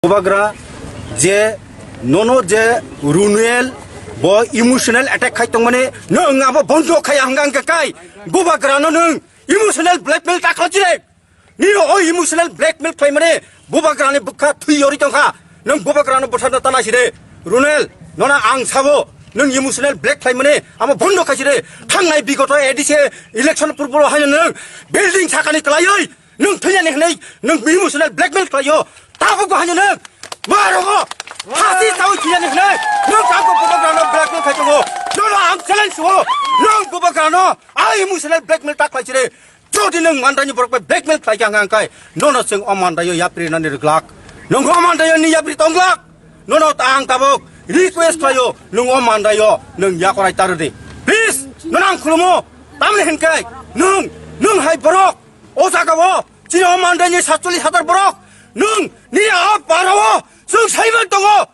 Bubagra je nono je Runel bo emotional attack khai tong mane nang abo bondo khai hangang ka kai Bubagra no nang emotional blackmail ta khajire ni o emotional blackmail khai mane Bubagra ne bukha thui yori tong kha nang Bubagra no bothana tana sire Runel nona ang sabo nang emotional black khai mane amo bondo khajire thangnai bigoto edise election purpuro hayan nang building sakani klai nang thanya ne nei nang emotional blackmail klayo tabu hayan nang 마르고 다시 싸우 지내는 그래 너 갖고 뽑아가는 블랙맨 가지고 너는 암살을 쓰고 너 뽑아가는 아이 무슨 블랙맨 딱 가지래 저디는 만다니 버럭 블랙맨 가게 안 가이 너는 생 어만다요 야프리는 일 글락 너 어만다요 니 야프리 동글락 너는 땅 따복 리퀘스트요 너 어만다요 너 야코라이 따르디 플리즈 너랑 그러모 땀을 행까이 너 하이 버럭 오사가워 지 어만다니 사줄리 사달 버럭 니 바라워 쓱 살면 동어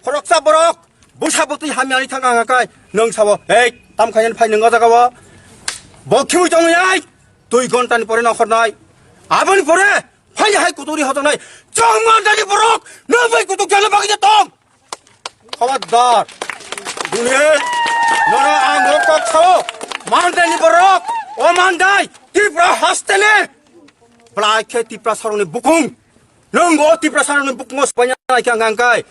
호럭사 버럭 무사부터 하면이 상강할까 능 사워 에이 땀카년 파이는 거다가워 먹히물 정이야 도이 건단이 버려 나ход나이 아버니 버려 화이 할 구도리 하더나이 정만단이 버럭 너의 구독 잘라박이자 똥 가와다 눈에 너는 안곡곡 사워 만단이 버럭 오만다이 띠브라 하스테네 블라이케 띠브라 사롱네 부쿵 nung go ti prasarana bukmos banyak kang angkai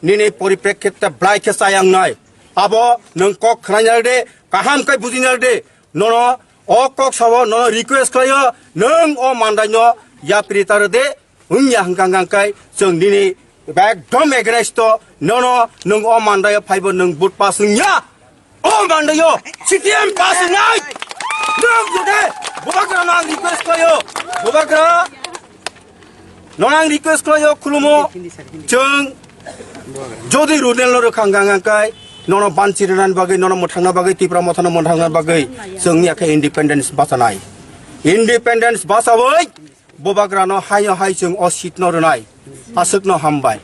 nini poriprekketa blaike sayang nai abo nung kok khranyal de kaham kai budinyal de nono o kok sawo nono request kayo nung o mandanyo ya pritar de unya hangkang angkai jeng nini back dom egresto nono nung o mandayo phaibo nung but pasungya o mandayo CTM pasungai nung jude bubagra nang request kayo bubagra 너랑 리퀘스트 거요 쿨모 정 조디 루넬로 강강한가이 너는 반치르난 바게 너는 못하나 바게 티브라 못하나 못하나 바게 정리하게 인디펜던스 바사나이 인디펜던스 바사워이 보바그라노 하여 하이 정 어시트너르나이 아석너 함바이